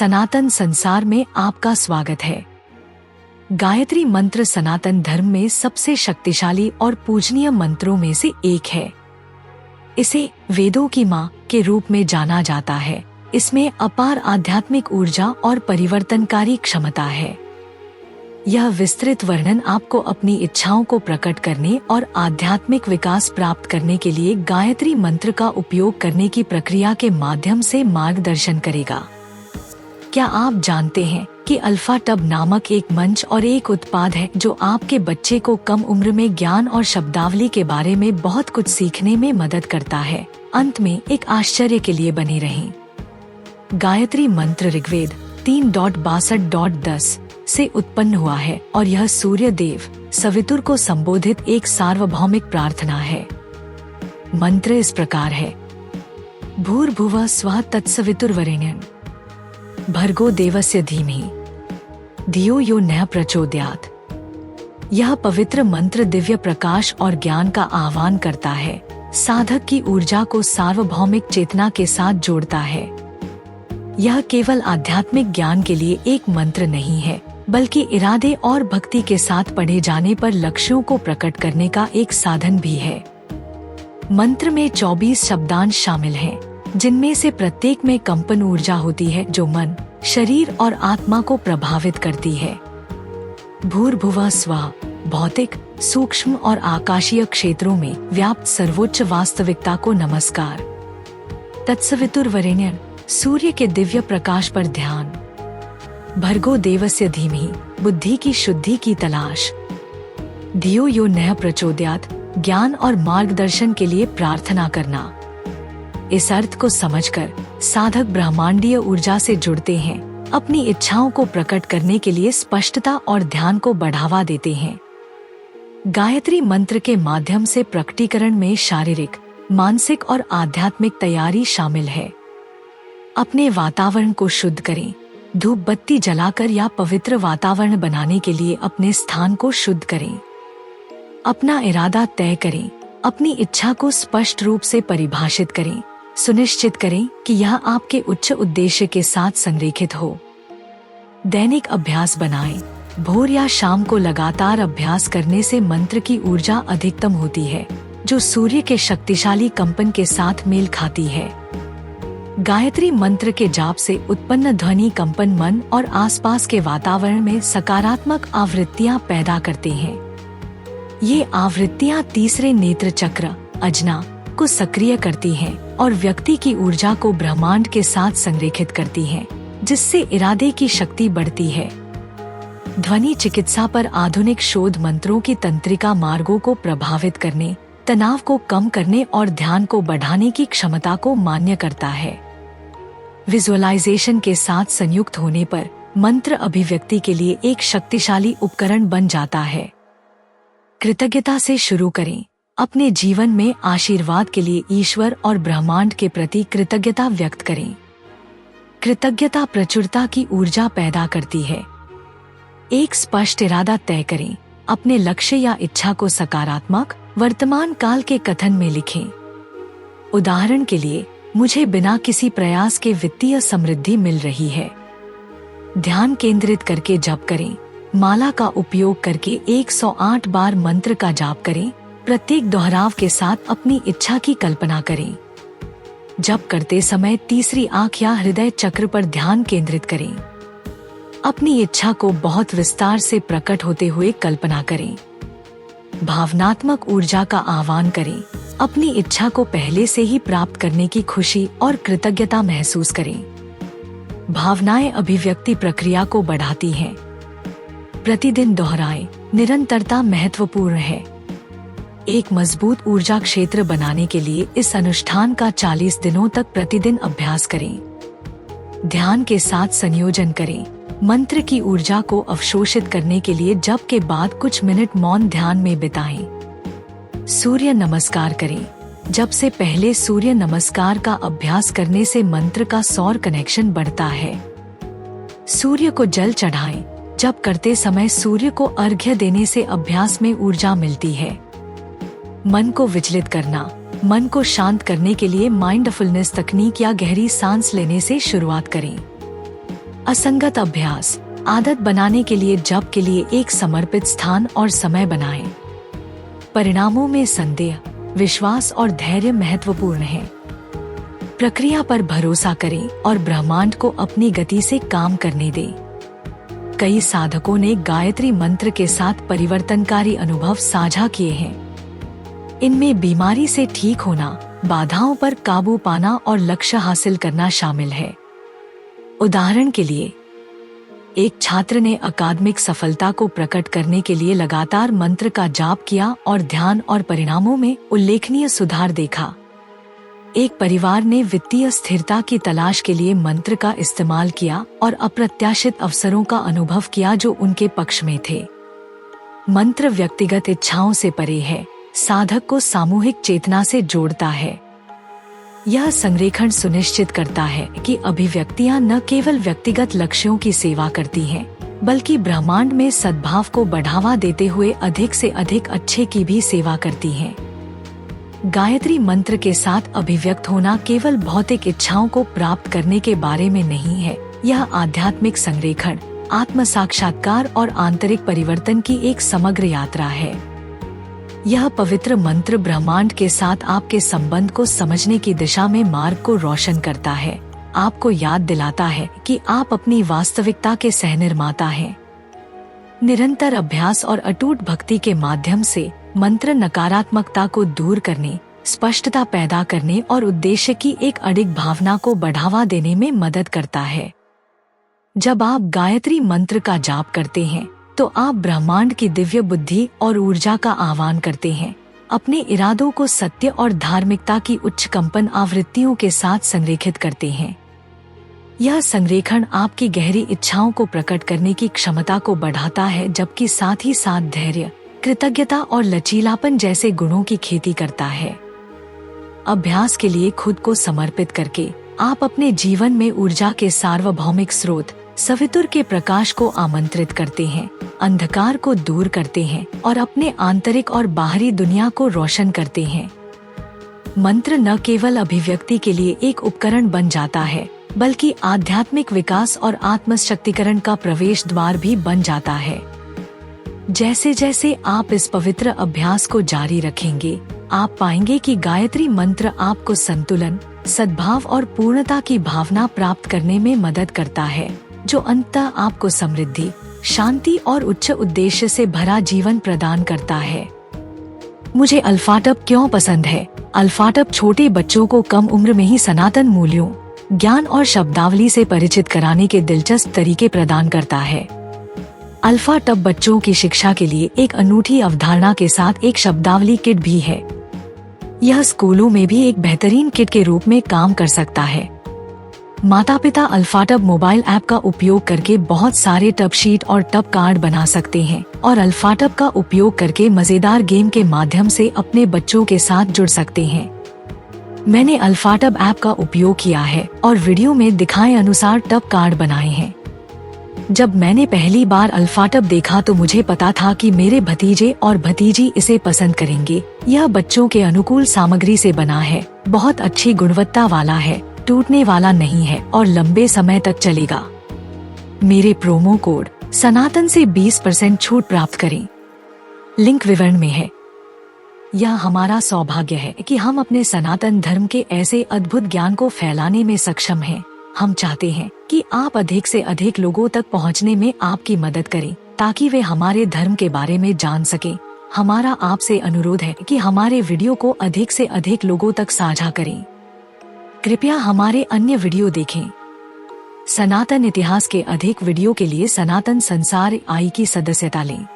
सनातन संसार में आपका स्वागत है। गायत्री मंत्र सनातन धर्म में सबसे शक्तिशाली और पूजनीय मंत्रों में से एक है। इसे वेदों की मां के रूप में जाना जाता है। इसमें अपार आध्यात्मिक ऊर्जा और परिवर्तनकारी क्षमता है। यह विस्तृत वर्णन आपको अपनी इच्छाओं को प्रकट करने और आध्यात्मिक विकास प्राप्त करने के लिए गायत्री मंत्र का उपयोग करने की प्रक्रिया के माध्यम से मार्गदर्शन करेगा। क्या आप जानते हैं कि अल्फा टब नामक एक मंच और एक उत्पाद है जो आपके बच्चे को कम उम्र में ज्ञान और शब्दावली के बारे में बहुत कुछ सीखने में मदद करता है। अंत में एक आश्चर्य के लिए बने रहें। गायत्री मंत्र ऋग्वेद 3.62.10 से उत्पन्न हुआ है और यह सूर्य देव सवितुर को संबोधित एक सार्वभौमिक प्रार्थना है। मंत्र इस प्रकार है: भूर्भुवः स्वः तत्सवितुर्वरेण्यं भर्गो देवस्य धीमहि धियो यो नः प्रचोदयात्। यह पवित्र मंत्र दिव्य प्रकाश और ज्ञान का आह्वान करता है, साधक की ऊर्जा को सार्वभौमिक चेतना के साथ जोड़ता है। यह केवल आध्यात्मिक ज्ञान के लिए एक मंत्र नहीं है, बल्कि इरादे और भक्ति के साथ पढ़े जाने पर लक्ष्यों को प्रकट करने का एक साधन भी है। मंत्र में 24 शब्दांश शामिल हैं, जिनमें से प्रत्येक में कंपन ऊर्जा होती है जो मन, शरीर और आत्मा को प्रभावित करती है। भूर्भुवः स्वः भौतिक, सूक्ष्म और आकाशीय क्षेत्रों में व्याप्त सर्वोच्च वास्तविकता को नमस्कार। तत्सवितुर्वरेण्यं सूर्य के दिव्य प्रकाश पर ध्यान। भर्गो देवस्य धीमहि बुद्धि की शुद्धि की तलाश। धियो यो नः प्रचोदयात् ज्ञान और मार्गदर्शन के लिए प्रार्थना करना। इस अर्थ को समझकर साधक ब्रह्मांडीय ऊर्जा से जुड़ते हैं, अपनी इच्छाओं को प्रकट करने के लिए स्पष्टता और ध्यान को बढ़ावा देते हैं। गायत्री मंत्र के माध्यम से प्रकटीकरण में शारीरिक, मानसिक और आध्यात्मिक तैयारी शामिल है। अपने वातावरण को शुद्ध करें। धूप बत्ती जलाकर या पवित्र वातावरण बनाने के लिए अपने स्थान को शुद्ध करें। अपना इरादा तय करें। अपनी इच्छा को स्पष्ट रूप से परिभाषित करें। सुनिश्चित करें कि यह आपके उच्च उद्देश्य के साथ संरेखित हो। दैनिक अभ्यास बनाएं। भोर या शाम को लगातार अभ्यास करने से मंत्र की ऊर्जा अधिकतम होती है, जो सूर्य के शक्तिशाली कंपन के साथ मेल खाती है। गायत्री मंत्र के जाप से उत्पन्न ध्वनि कंपन मन और आसपास के वातावरण में सकारात्मक आवृत्तियां पैदा करते हैं। ये आवृत्तियां तीसरे नेत्र चक्र अजना को सक्रिय करती हैं और व्यक्ति की ऊर्जा को ब्रह्मांड के साथ संरेखित करती हैं, जिससे इरादे की शक्ति बढ़ती है। ध्वनि चिकित्सा पर आधुनिक शोध मंत्रों की तंत्रिका मार्गों को प्रभावित करने, तनाव को कम करने और ध्यान को बढ़ाने की क्षमता को मान्य करता है। विजुअलाइजेशन के साथ संयुक्त होने पर मंत्र अभिव्यक्ति के लिए एक शक्तिशाली उपकरण बन जाता है। कृतज्ञता से शुरू करें। अपने जीवन में आशीर्वाद के लिए ईश्वर और ब्रह्मांड के प्रति कृतज्ञता व्यक्त करें। कृतज्ञता प्रचुरता की ऊर्जा पैदा करती है। एक स्पष्ट इरादा तय करें। अपने लक्ष्य या इच्छा को सकारात्मक वर्तमान काल के कथन में लिखें। उदाहरण के लिए, मुझे बिना किसी प्रयास के वित्तीय समृद्धि मिल रही है। ध्यान केंद्रित करके जप करें। माला का उपयोग करके 108 बार मंत्र का जाप करें। प्रत्येक दोहराव के साथ अपनी इच्छा की कल्पना करें। जप करते समय तीसरी आंख या हृदय चक्र पर ध्यान केंद्रित करें। अपनी इच्छा को बहुत विस्तार से प्रकट होते हुए कल्पना करें। भावनात्मक ऊर्जा का आह्वान करें। अपनी इच्छा को पहले से ही प्राप्त करने की खुशी और कृतज्ञता महसूस करें। भावनाएं अभिव्यक्ति प्रक्रिया को बढ़ाती हैं। प्रतिदिन दोहराएं। निरंतरता महत्वपूर्ण है। एक मजबूत ऊर्जा क्षेत्र बनाने के लिए इस अनुष्ठान का 40 दिनों तक प्रतिदिन अभ्यास करें। ध्यान के साथ संयोजन करें। मंत्र की ऊर्जा को अवशोषित करने के लिए जप के बाद कुछ मिनट मौन ध्यान में बिताएं। सूर्य नमस्कार करें। जप से पहले सूर्य नमस्कार का अभ्यास करने से मंत्र का सौर कनेक्शन बढ़ता है। सूर्य को जल चढ़ाएं। जप करते समय सूर्य को अर्घ्य देने से अभ्यास में ऊर्जा मिलती है। मन को विचलित करना। मन को शांत करने के लिए माइंडफुलनेस तकनीक या गहरी सांस लेने से शुरुआत करें। असंगत अभ्यास। आदत बनाने के लिए जप के लिए एक समर्पित स्थान और समय बनाएं। परिणामों में संदेह, विश्वास और धैर्य महत्वपूर्ण है। प्रक्रिया पर भरोसा करें और ब्रह्मांड को अपनी गति से काम करने दें। कई साधकों ने गायत्री मंत्र के साथ परिवर्तनकारी अनुभव साझा किए हैं। इनमें बीमारी से ठीक होना, बाधाओं पर काबू पाना और लक्ष्य हासिल करना शामिल है। उदाहरण के लिए, एक छात्र ने अकादमिक सफलता को प्रकट करने के लिए लगातार मंत्र का जाप किया और ध्यान और परिणामों में उल्लेखनीय सुधार देखा। एक परिवार ने वित्तीय स्थिरता की तलाश के लिए मंत्र का इस्तेमाल किया और अप्रत्याशित अवसरों का अनुभव किया जो उनके पक्ष में थे। मंत्र व्यक्तिगत इच्छाओं से परे है, साधक को सामूहिक चेतना से जोड़ता है। यह संरेखण सुनिश्चित करता है कि अभिव्यक्तियां न केवल व्यक्तिगत लक्ष्यों की सेवा करती हैं, बल्कि ब्रह्मांड में सद्भाव को बढ़ावा देते हुए अधिक से अधिक अच्छे की भी सेवा करती हैं। गायत्री मंत्र के साथ अभिव्यक्त होना केवल भौतिक इच्छाओं को प्राप्त करने के बारे में नहीं है, यह आध्यात्मिक संरेखण, आत्म साक्षात्कार और आंतरिक परिवर्तन की एक समग्र यात्रा है। यह पवित्र मंत्र ब्रह्मांड के साथ आपके संबंध को समझने की दिशा में मार्ग को रोशन करता है, आपको याद दिलाता है कि आप अपनी वास्तविकता के सहनिर्माता हैं। निरंतर अभ्यास और अटूट भक्ति के माध्यम से मंत्र नकारात्मकता को दूर करने, स्पष्टता पैदा करने और उद्देश्य की एक अडिग भावना को बढ़ावा देने में मदद करता है। जब आप गायत्री मंत्र का जाप करते हैं तो आप ब्रह्मांड की दिव्य बुद्धि और ऊर्जा का आह्वान करते हैं, अपने इरादों को सत्य और धार्मिकता की उच्च कंपन आवृत्तियों के साथ संरेखित करते हैं। यह संरेखण आपकी गहरी इच्छाओं को प्रकट करने की क्षमता को बढ़ाता है, जबकि साथ ही साथ धैर्य, कृतज्ञता और लचीलापन जैसे गुणों की खेती करता है। अभ्यास के लिए खुद को समर्पित करके आप अपने जीवन में ऊर्जा के सार्वभौमिक स्रोत सवितुर के प्रकाश को आमंत्रित करते हैं, अंधकार को दूर करते हैं और अपने आंतरिक और बाहरी दुनिया को रोशन करते हैं। मंत्र न केवल अभिव्यक्ति के लिए एक उपकरण बन जाता है, बल्कि आध्यात्मिक विकास और आत्मशक्तिकरण का प्रवेश द्वार भी बन जाता है। जैसे जैसे आप इस पवित्र अभ्यास को जारी रखेंगे, आप पाएंगे कि गायत्री मंत्र आपको संतुलन, सद्भाव और पूर्णता की भावना प्राप्त करने में मदद करता है, जो अंततः आपको समृद्धि, शांति और उच्च उद्देश्य से भरा जीवन प्रदान करता है। मुझे अल्फाटब क्यों पसंद है? अल्फाटब छोटे बच्चों को कम उम्र में ही सनातन मूल्यों, ज्ञान और शब्दावली से परिचित कराने के दिलचस्प तरीके प्रदान करता है। अल्फाटब बच्चों की शिक्षा के लिए एक अनूठी अवधारणा के साथ एक शब्दावली किट भी है। यह स्कूलों में भी एक बेहतरीन किट के रूप में काम कर सकता है। माता पिता अल्फाटब मोबाइल ऐप का उपयोग करके बहुत सारे टब शीट और टब कार्ड बना सकते हैं और अल्फाटब का उपयोग करके मजेदार गेम के माध्यम से अपने बच्चों के साथ जुड़ सकते हैं। मैंने अल्फाटब ऐप का उपयोग किया है और वीडियो में दिखाए अनुसार टब कार्ड बनाए हैं। जब मैंने पहली बार अल्फाटब देखा तो मुझे पता था कि मेरे भतीजे और भतीजी इसे पसंद करेंगे। यह बच्चों के अनुकूल सामग्री से बना है, बहुत अच्छी गुणवत्ता वाला है, टूटने वाला नहीं है और लंबे समय तक चलेगा। मेरे प्रोमो कोड सनातन से 20% छूट प्राप्त करें, लिंक विवरण में है। यह हमारा सौभाग्य है कि हम अपने सनातन धर्म के ऐसे अद्भुत ज्ञान को फैलाने में सक्षम हैं। हम चाहते हैं कि आप अधिक से अधिक लोगों तक पहुंचने में आपकी मदद करें, ताकि वे हमारे धर्म के बारे में जान सकें। हमारा आपसे अनुरोध है कि हमारे वीडियो को अधिक से अधिक लोगों तक साझा करें। कृपया हमारे अन्य वीडियो देखें। सनातन इतिहास के अधिक वीडियो के लिए सनातन संसार आई की सदस्यता लें।